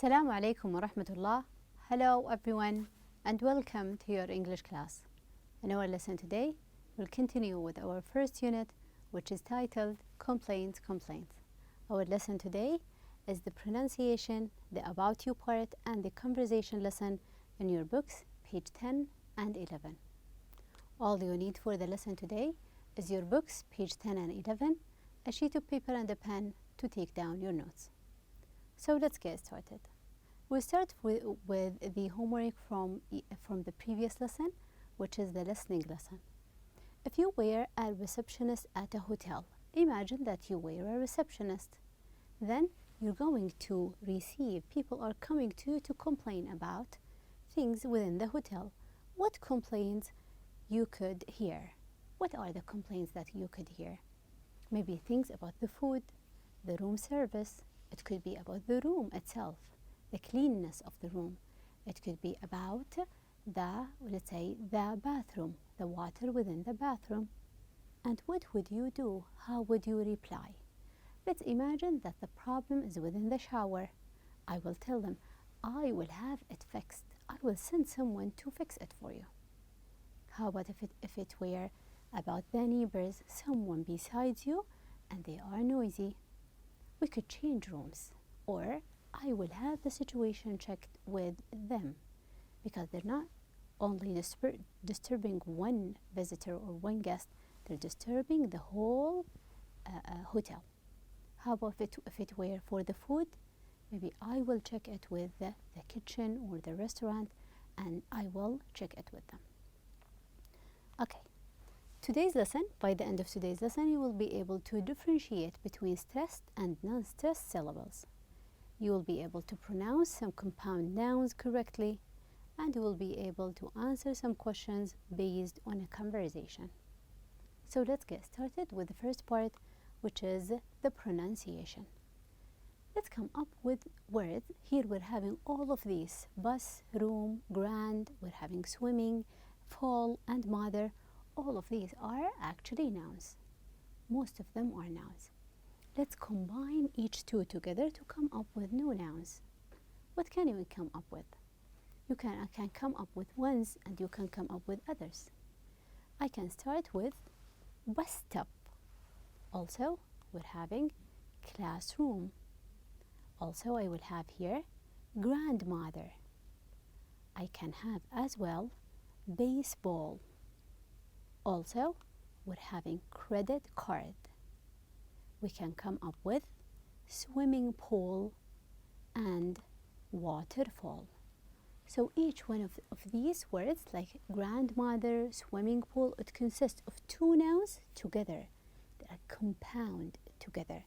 Assalamu alaikum wa rahmatullah. Hello everyone and welcome to your English class. In our lesson today, we'll continue with our first unit, which is titled Complaints. Our lesson today is the pronunciation, the about you part, and the conversation lesson in your books, page 10 and 11. All you need for the lesson today is your books, page 10 and 11, a sheet of paper and a pen to take down your notes. So let's get started. We'll start with the homework from the previous lesson, which is the listening lesson. If you were a receptionist at a hotel, imagine that you were a receptionist. Then you're going to receive people are coming to you to complain about things within the hotel. What complaints you could hear? What are the complaints that you could hear? Maybe things about the food, the room service. It could be about the room itself, the cleanliness of the room. It could be about the bathroom, the water within the bathroom. And what would you do? How would you reply? Let's imagine that the problem is within the shower. I will tell them, I will have it fixed. I will send someone to fix it for you. How about if it were about the neighbors, someone besides you, and they are noisy? We could change rooms, or I will have the situation checked with them, because they're not only disturbing one visitor or one guest, they're disturbing the whole hotel. How about if it were for the food? Maybe I will check it with the kitchen or the restaurant, and I will check it with them. Okay. Today's lesson, by the end of today's lesson, you will be able to differentiate between stressed and non-stressed syllables. You will be able to pronounce some compound nouns correctly, and you will be able to answer some questions based on a conversation. So let's get started with the first part, which is the pronunciation. Let's come up with words. Here we're having all of these: bus, room, grand, we're having swimming, fall, and mother. All of these are actually nouns. Most of them are nouns. Let's combine each two together to come up with new nouns. What can you come up with? I can come up with ones, and you can come up with others. I can start with bus stop. Also, we're having classroom. Also, I will have here grandmother. I can have as well baseball. Also, we're having credit card. We can come up with swimming pool and waterfall. So each one of these words, like grandmother, swimming pool, it consists of two nouns together. They are compound together.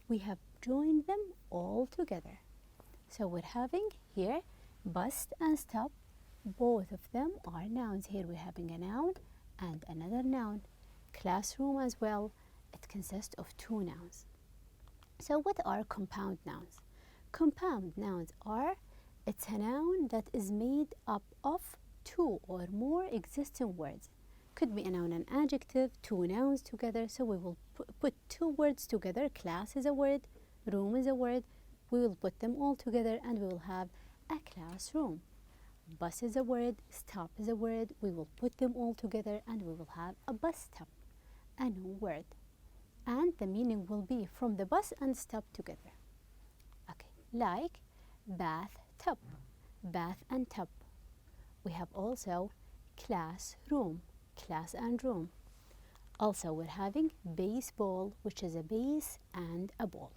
We have joined them all together. So we're having here bus and stop. Both of them are nouns. Here we're having a noun and another noun. Classroom as well, it consists of two nouns. So what are compound nouns? Compound nouns are, it's a noun that is made up of two or more existing words. Could be a noun and adjective, two nouns together. So we will put two words together. Class is a word, room is a word. We will put them all together and we will have a classroom. Bus is a word, stop is a word. We will put them all together and we will have a bus stop, a new word. And the meaning will be from the bus and stop together. Okay, like bathtub, bath and tub. We have also classroom, class and room. Also, we're having baseball, which is a base and a ball.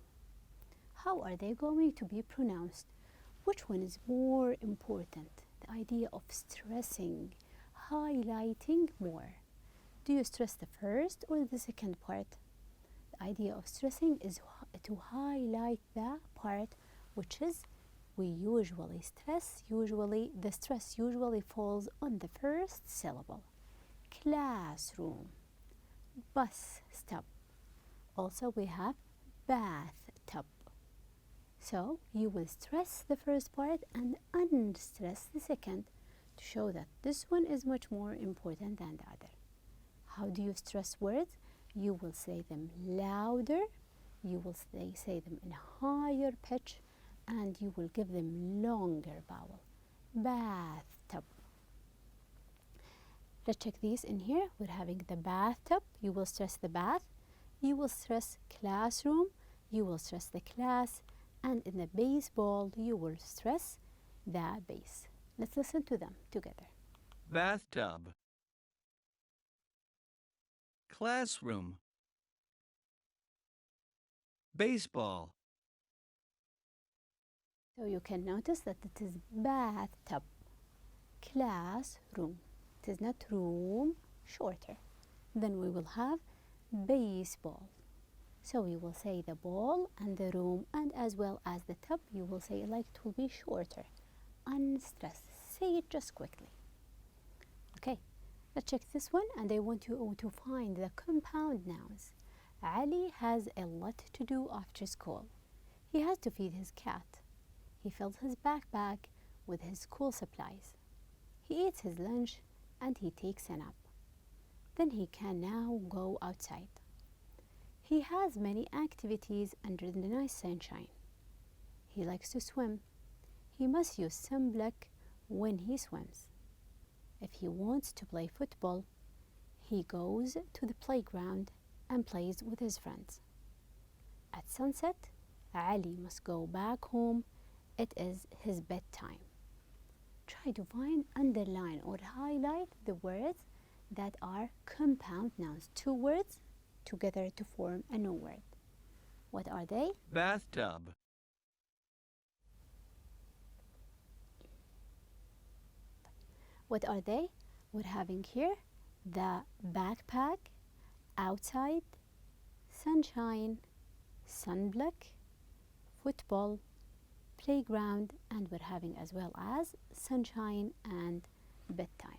How are they going to be pronounced? Which one is more important? The idea of stressing, highlighting more. Do you stress the first or the second part? The idea of stressing is to highlight the part which is we usually stress. The stress usually falls on the first syllable. Classroom, bus stop. Also we have bathtub. So you will stress the first part and unstress the second to show that this one is much more important than the other. How do you stress words? You will say them louder, you will say them in a higher pitch, and you will give them longer vowel. Bathtub. Let's check these in here. We're having the bathtub. You will stress the bath. You will stress classroom. You will stress the class. And in the baseball, you will stress the base. Let's listen to them together. Bathtub. Classroom. Baseball. So you can notice that it is bathtub, classroom. It is not room, shorter. Then we will have baseball. So you will say the ball and the room, and as well as the tub, you will say it like it will be shorter. Unstressed. Say it just quickly. Okay, let's check this one, and I want you to find the compound nouns. Ali has a lot to do after school. He has to feed his cat. He fills his backpack with his school supplies. He eats his lunch and he takes a nap. Then he can now go outside. He has many activities under the nice sunshine. He likes to swim. He must use sunblock when he swims. If he wants to play football, he goes to the playground and plays with his friends. At sunset, Ali must go back home. It is his bedtime. Try to find, underline, or highlight the words that are compound nouns. Two words together to form a new word. What are they? Bathtub. What are they? We're having here the backpack, outside, sunshine, sunblock, football, playground, and we're having as well as sunshine and bedtime.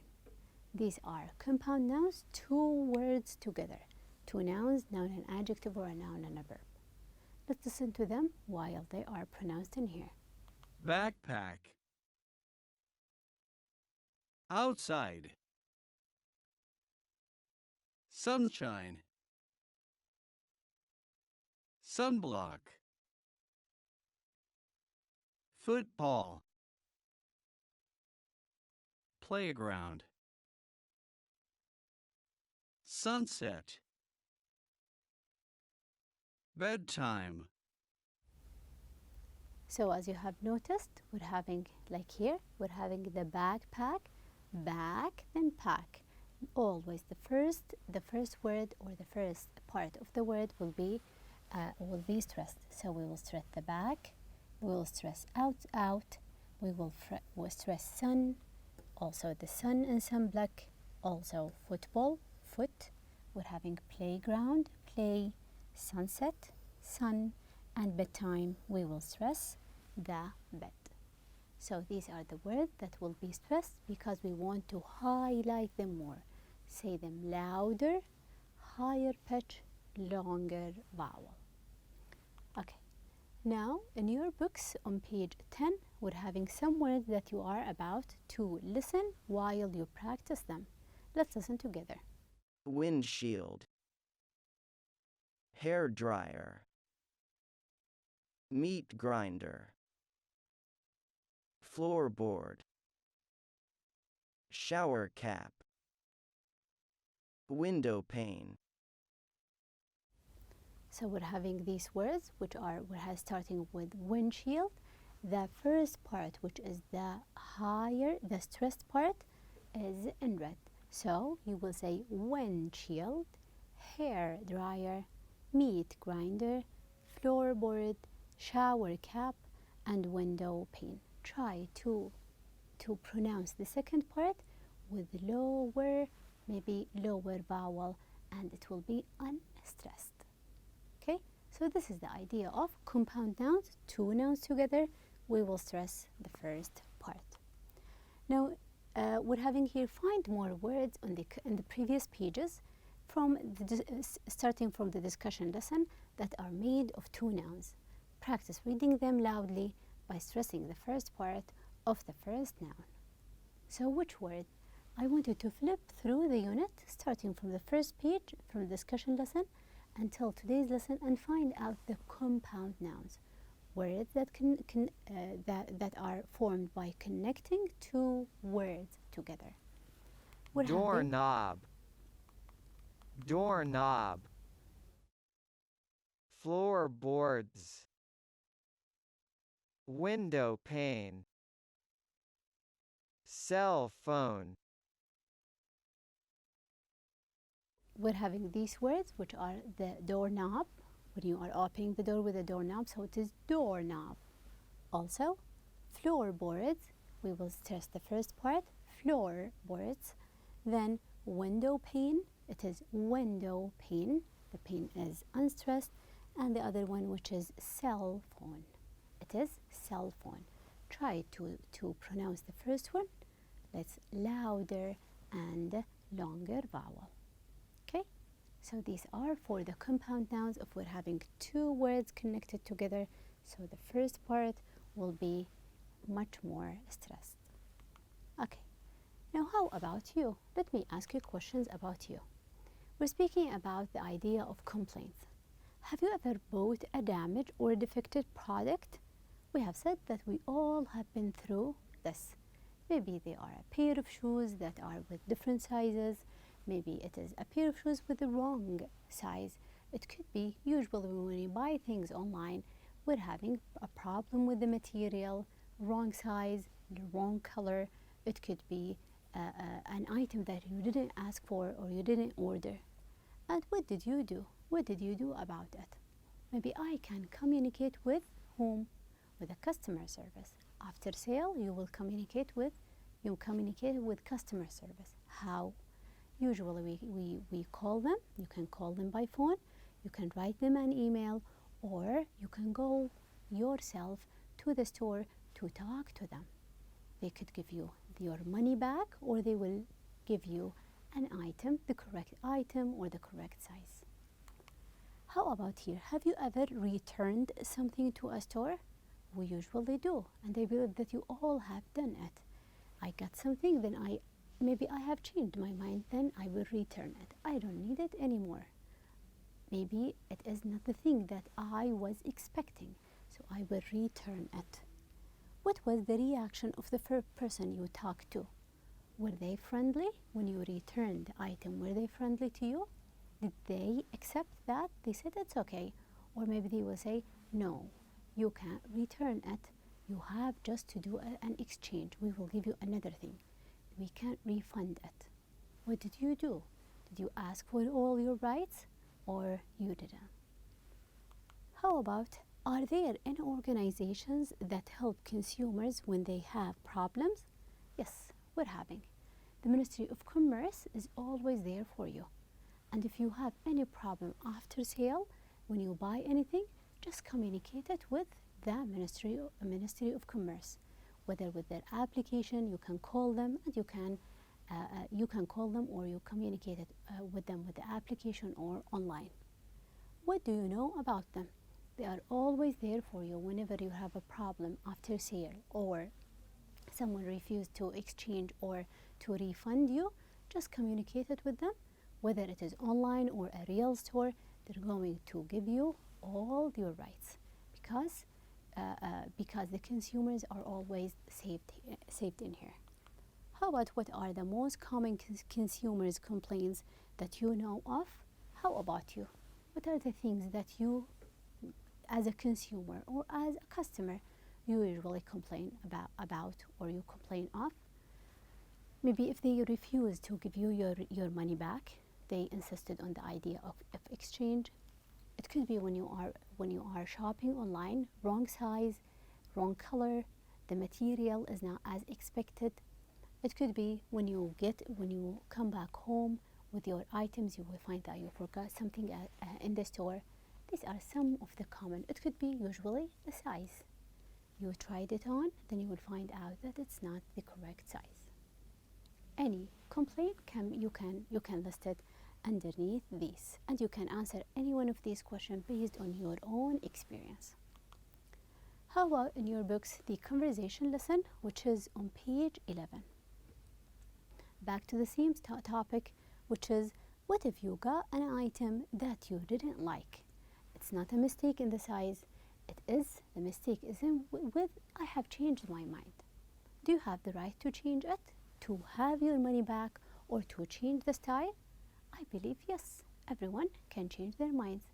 These are compound nouns, two words together. Two nouns, noun and adjective, or a noun and a verb. Let's listen to them while they are pronounced in here. Backpack. Outside. Sunshine. Sunblock. Football. Playground. Sunset. Bedtime. So as you have noticed, we're having, like here, we're having the backpack, back, then pack. Always the first word or the first part of the word will be stressed. So we will stress the back, we will stress out, we will stress sun, also the sun and sunblock, also football, foot. We're having playground, play, sunset, sun, and bedtime. We will stress the bed. So these are the words that will be stressed because we want to highlight them more. Say them louder, higher pitch, longer vowel. Okay. Now, in your books on page 10, we're having some words that you are about to listen while you practice them. Let's listen together. Windshield. Hair dryer. Meat grinder. Floorboard. Shower cap. Window pane. So we're having these words which are starting with windshield. The first part, which is the stressed part, is in red. So you will say windshield, hair dryer, meat grinder, floorboard, shower cap, and window pane. Try to pronounce the second part with maybe lower vowel, and it will be unstressed. Okay, so this is the idea of compound nouns. Two nouns together, we will stress the first part. Now we're having here, find more words in the previous pages starting from the discussion lesson that are made of two nouns. Practice reading them loudly by stressing the first part of the first noun. So which word? I want you to flip through the unit starting from the first page from the discussion lesson until today's lesson and find out the compound nouns. words that are formed by connecting two words together. We're having doorknob, doorknob, floorboards, window pane, cell phone. we're having these words, which are the doorknob, when you are opening the door with a doorknob, so it is doorknob. Also, floorboards, we will stress the first part, floorboards. Then window pane, it is window pane, the pane is unstressed. And the other one, which is cell phone, it is cell phone. Try to pronounce the first one. Let's louder and longer vowel. Okay, so these are for the compound nouns if we're having two words connected together. So the first part will be much more stressed. Okay, now how about you? Let me ask you questions about you. We're speaking about the idea of complaints. Have you ever bought a damaged or defective product? We have said that we all have been through this. Maybe they are a pair of shoes that are with different sizes. Maybe it is a pair of shoes with the wrong size. It could be usually when you buy things online, we're having a problem with the material, wrong size, the wrong color. It could be an item that you didn't ask for or you didn't order. And what did you do? What did you do about it? Maybe I can communicate with whom? With a customer service. After sale, you will communicate with customer service. How? Usually we call them. You can call them by phone. You can write them an email, or you can go yourself to the store to talk to them. They could give you your money back, or they will give you an item, the correct item or the correct size. How about here? Have you ever returned something to a store? We usually do, and I believe that you all have done it. I got something, then maybe I have changed my mind, then I will return it. I don't need it anymore. Maybe it is not the thing that I was expecting, so I will return it. What was the reaction of the first person you talked to? Were they friendly when you returned the item? Were they friendly to you? Did they accept that? They said it's okay. Or maybe they will say, no, you can't return it. You have just to do an exchange. We will give you another thing. We can't refund it. What did you do? Did you ask for all your rights or you didn't? How about, are there any organizations that help consumers when they have problems? Yes, we're having. The Ministry of Commerce is always there for you. And if you have any problem after sale, when you buy anything, just communicate it with the Ministry of Commerce. Whether with their application, you can call them, and you can call them, or you communicate it with them with the application or online. What do you know about them? They are always there for you whenever you have a problem after sale, or someone refused to exchange or to refund you. Just communicate it with them. Whether it is online or a real store, they're going to give you all your rights, because the consumers are always saved in here. How about, what are the most common consumers complaints that you know of? How about you? What are the things that you, as a consumer or as a customer, you usually complain about or you complain of? Maybe if they refuse to give you your money back, they insisted on the idea of exchange. It could be when you are shopping online, wrong size, wrong color, the material is not as expected. It could be when you come back home with your items, you will find that you forgot something in the store. These are some of the common. It could be usually the size. You tried it on, then you will find out that it's not the correct size. Any complaint you can list it underneath these, and you can answer any one of these questions based on your own experience. How about in your books the conversation lesson, which is on page 11? Back to the same topic, which is, what if you got an item that you didn't like? It's not a mistake in the size, The mistake is with I have changed my mind. Do you have the right to change it, to have your money back, or to change the style? I believe yes, everyone can change their minds.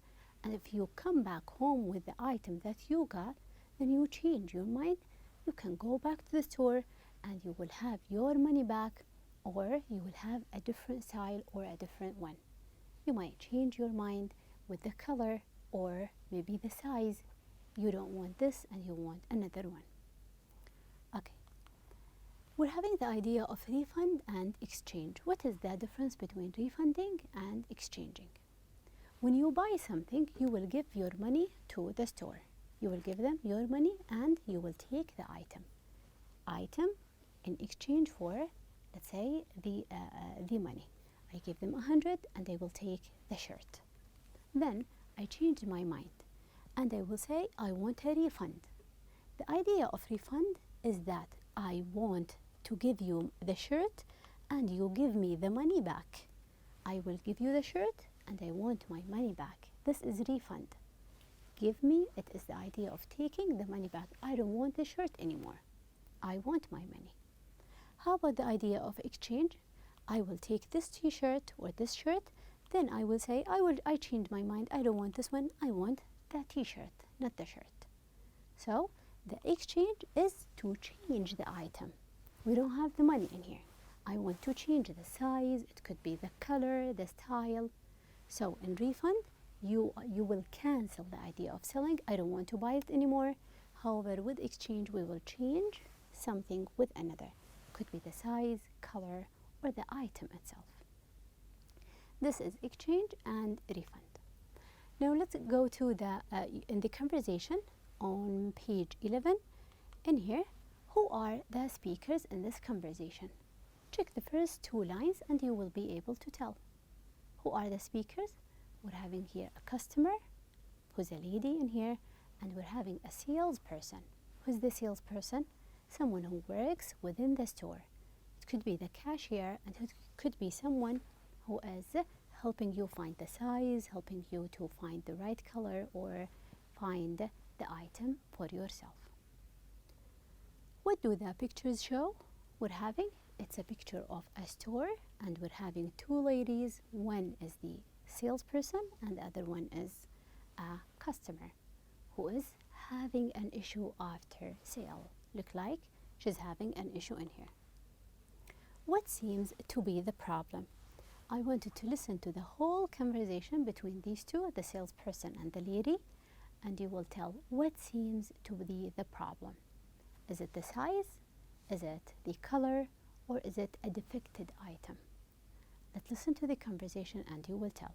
And if you come back home with the item that you got, then you change your mind. You can go back to the store and you will have your money back, or you will have a different style or a different one. You might change your mind with the color or maybe the size. You don't want this and you want another one. Okay. We're having the idea of refund and exchange. What is the difference between refunding and exchanging? When you buy something, you will give your money to the store. You will give them your money and you will take the item in exchange for, let's say, the money. I give them 100 and they will take the shirt. Then I change my mind and I will say I want a refund. The idea of refund is that I want to give you the shirt and you give me the money back. I will give you the shirt and I want my money back. This is refund. Give me, it is the idea of taking the money back. I don't want the shirt anymore. I want my money. How about the idea of exchange? I will take this t-shirt or this shirt, then I will say I changed my mind. I don't want this one. I want the t-shirt, not the shirt. So the exchange is to change the item. We don't have the money in here. I want to change the size. It could be the color, the style. So in refund, you will cancel the idea of selling. I don't want to buy it anymore. However, with exchange, we will change something with another. Could be the size, color, or the item itself. This is exchange and refund. Now let's go to the in the conversation on page 11. In here, who are the speakers in this conversation? Check the first two lines and you will be able to tell. Who are the speakers? We're having here a customer, who's a lady in here, and we're having a salesperson. Who's the salesperson? Someone who works within the store. It could be the cashier, and it could be someone who is helping you find the size, helping you to find the right color, or find the item for yourself. What do the pictures show? It's a picture of a store, and we're having two ladies. One is the salesperson and the other one is a customer who is having an issue after sale. Look like she's having an issue in here. What seems to be the problem? I wanted to listen to the whole conversation between these two, the salesperson and the lady, and you will tell what seems to be the problem. Is it the size? Is it the color? Or is it a defected item? Let's listen to the conversation and you will tell.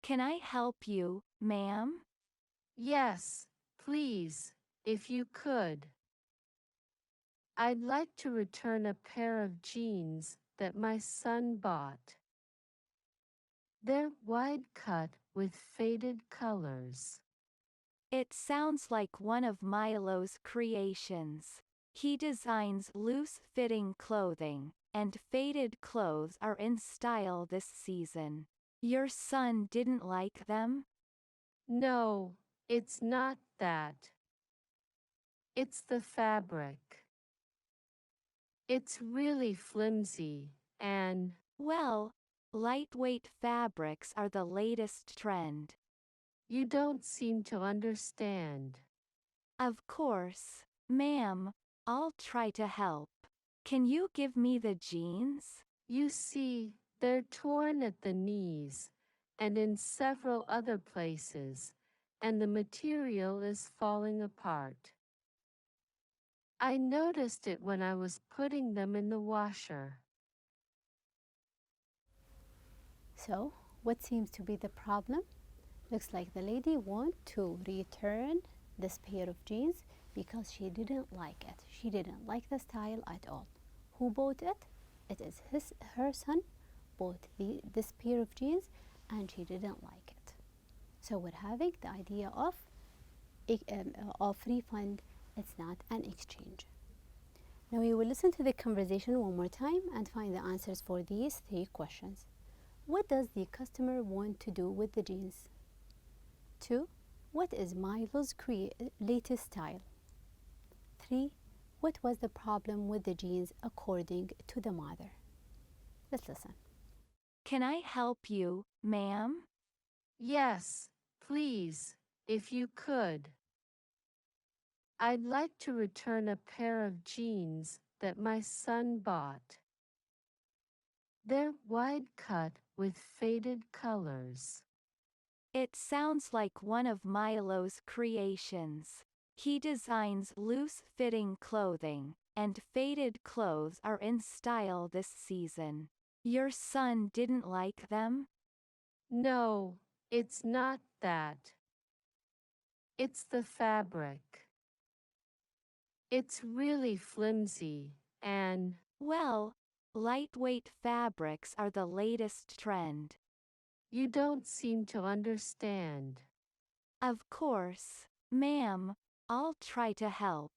Can I help you, ma'am? Yes, please, if you could. I'd like to return a pair of jeans that my son bought. They're wide cut with faded colors. It sounds like one of Milo's creations. He designs loose-fitting clothing, and faded clothes are in style this season. Your son didn't like them? No, it's not that. It's the fabric. It's really flimsy and… Well, lightweight fabrics are the latest trend. You don't seem to understand. Of course, ma'am, I'll try to help. Can you give me the jeans? You see, they're torn at the knees and in several other places, and the material is falling apart. I noticed it when I was putting them in the washer. So, what seems to be the problem? Looks like the lady wants to return this pair of jeans because she didn't like it. She didn't like the style at all. Who bought it? It is her son bought this pair of jeans and she didn't like it. So we're having the idea of refund. It's not an exchange. Now we will listen to the conversation one more time and find the answers for these three questions. What does the customer want to do with the jeans? 2. what is Milo's latest style? 3. What was the problem with the jeans according to the mother? Let's listen. Can I help you, ma'am? Yes, please, if you could. I'd like to return a pair of jeans that my son bought. They're wide cut with faded colors. It sounds like one of Milo's creations. He designs loose-fitting clothing, and faded clothes are in style this season. Your son didn't like them? No, it's not that. It's the fabric. It's really flimsy and, Well, lightweight fabrics are the latest trend. you don't seem to understand. Of course, ma'am, I'll try to help.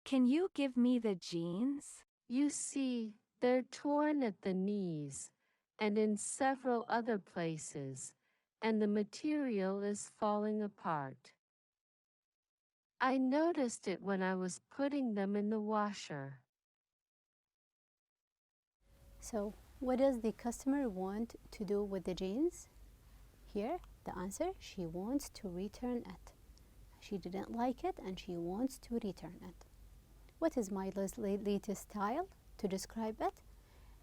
Can you give me the jeans? You see, they're torn at the knees and in several other places, and the material is falling apart. I noticed it when I was putting them in the washer. So, what does the customer want to do with the jeans? Here, the answer, she wants to return it. She didn't like it and she wants to return it. What is Milo's latest style? To describe it,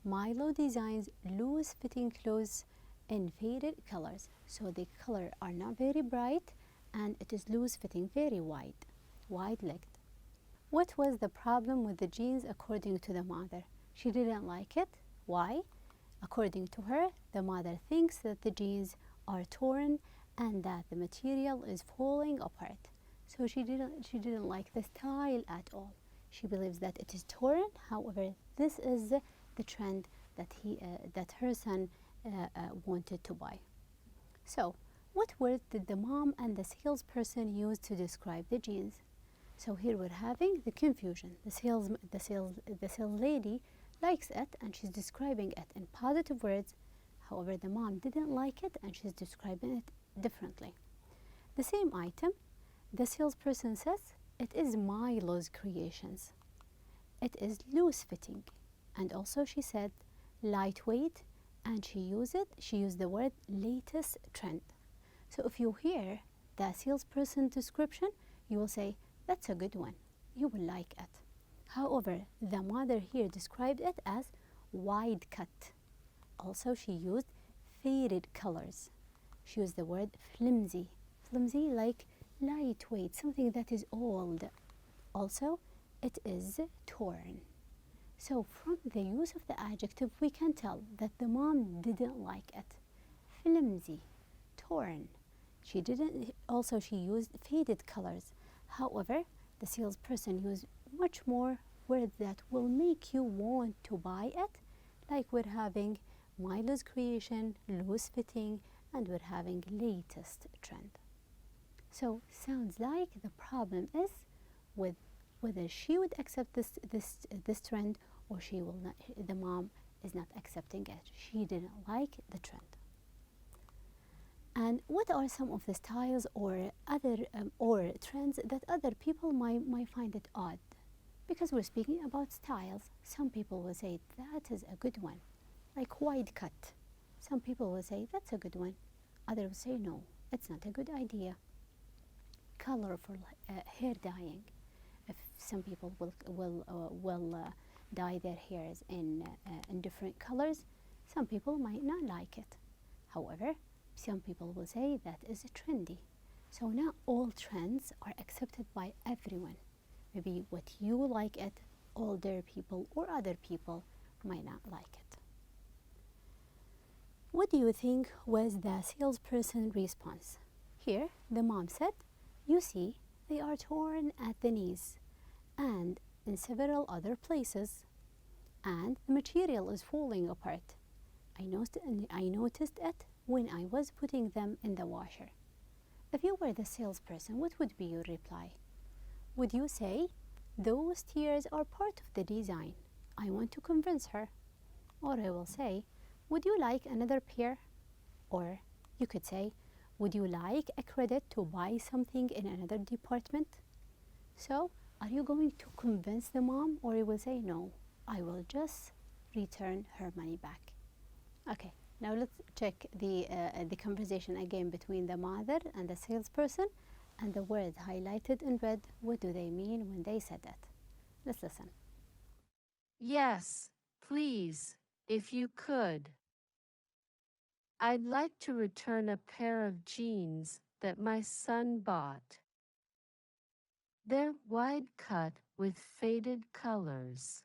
Milo designs loose-fitting clothes in faded colors. So the color are not very bright and it is loose-fitting, very wide-legged. What was the problem with the jeans according to the mother? She didn't like it. Why? According to her, the mother thinks that the jeans are torn and that the material is falling apart. So she didn't like the style at all. She believes that it is torn. However, this is the trend that her son wanted to buy. So, what words did the mom and the salesperson use to describe the jeans? So here we're having the confusion. The sales lady likes it and she's describing it in positive words. However, the mom didn't like it and she's describing it differently. The same item, the salesperson says, it is Milo's creations. It is loose-fitting. And also she said lightweight, and she used the word latest trend. So if you hear the salesperson description, you will say, that's a good one. You will like it. However, the mother here described it as wide cut. Also, she used faded colors. She used the word flimsy. Flimsy like lightweight, something that is old. Also, it is torn. So from the use of the adjective, we can tell that the mom didn't like it. Flimsy, torn. She used faded colors. However, the salesperson used much more words that will make you want to buy it, like we're having Milo's creation, loose fitting, and we're having latest trend. So sounds like the problem is with whether she would accept this trend or she will not. The mom is not accepting it. She didn't like the trend. And what are some of the styles or other or trends that other people might find it odd? Because we're speaking about styles, some people will say that is a good one, like wide cut. Some people will say that's a good one. Others will say no, it's not a good idea. Colorful hair dyeing. If some people will dye their hairs in different colors, some people might not like it. However, some people will say that is trendy. So not all trends are accepted by everyone. Maybe what you like it, older people or other people might not like it. What do you think was the salesperson's response? Here, the mom said, you see, they are torn at the knees and in several other places, and the material is falling apart. I noticed it when I was putting them in the washer. If you were the salesperson, what would be your reply? Would you say, those tears are part of the design. I want to convince her. Or I will say, would you like another pair? Or you could say, Would you like a credit to buy something in another department? So, are you going to convince the mom, or you will say, no, I will just return her money back? Okay, now let's check the conversation again between the mother and the salesperson, and the words highlighted in red. What do they mean when they said that? Let's listen. Yes, please, if you could. I'd like to return a pair of jeans that my son bought. They're wide cut with faded colors.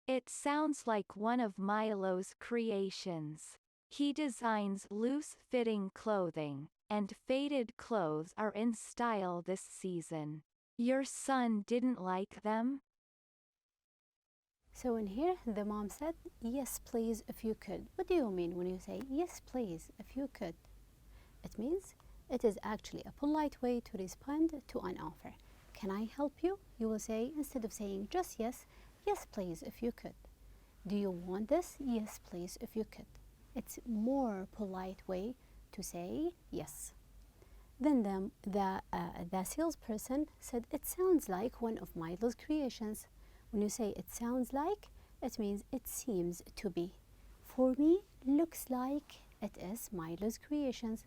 It sounds like one of Milo's creations. He designs loose-fitting clothing, and faded clothes are in style this season. Your son didn't like them? So in here, the mom said, yes, please, if you could. What do you mean when you say, yes, please, if you could? It means it is actually a polite way to respond to an offer. Can I help you? You will say, instead of saying just yes, yes, please, if you could. Do you want this? Yes, please, if you could. It's more polite way to say yes. Then the salesperson said, it sounds like one of Milo's creations. When you say it sounds like, it means it seems to be. For me, looks like it is Milo's creations.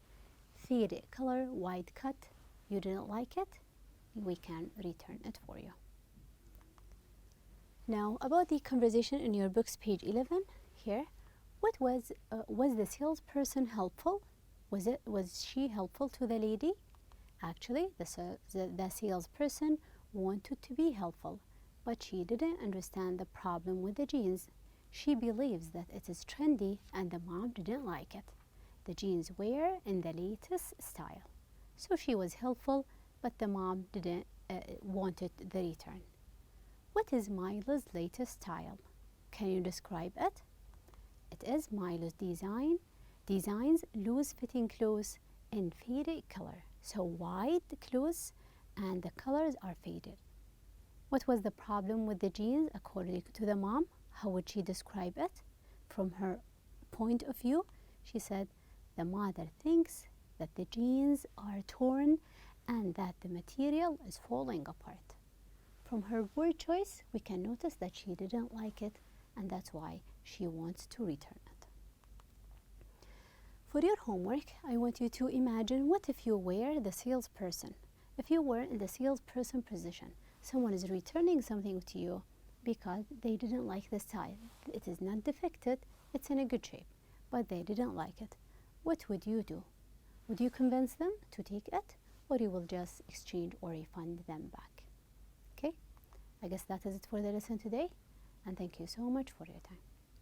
Faded color, wide cut. You didn't like it? We can return it for you. Now, about the conversation in your books, page 11, here, what was the salesperson helpful? Was she helpful to the lady? Actually, the salesperson wanted to be helpful, but she didn't understand the problem with the jeans. She believes that it is trendy, and the mom didn't like it. The jeans were in the latest style. So she was helpful, but the mom didn't wanted the return. What is Milo's latest style? Can you describe it? It is Milo's designs loose-fitting clothes in faded color. So wide clothes and the colors are faded. What was the problem with the jeans according to the mom? How would she describe it? From her point of view, she said, the mother thinks that the jeans are torn and that the material is falling apart. From her word choice, we can notice that she didn't like it, and that's why she wants to return it. For your homework, I want you to imagine, what if you were the salesperson? If you were in the salesperson position, someone is returning something to you because they didn't like the style. It is not defected, it's in a good shape, but they didn't like it. What would you do? Would you convince them to take it, or you will just exchange or refund them back? Okay, I guess that is it for the lesson today, and thank you so much for your time.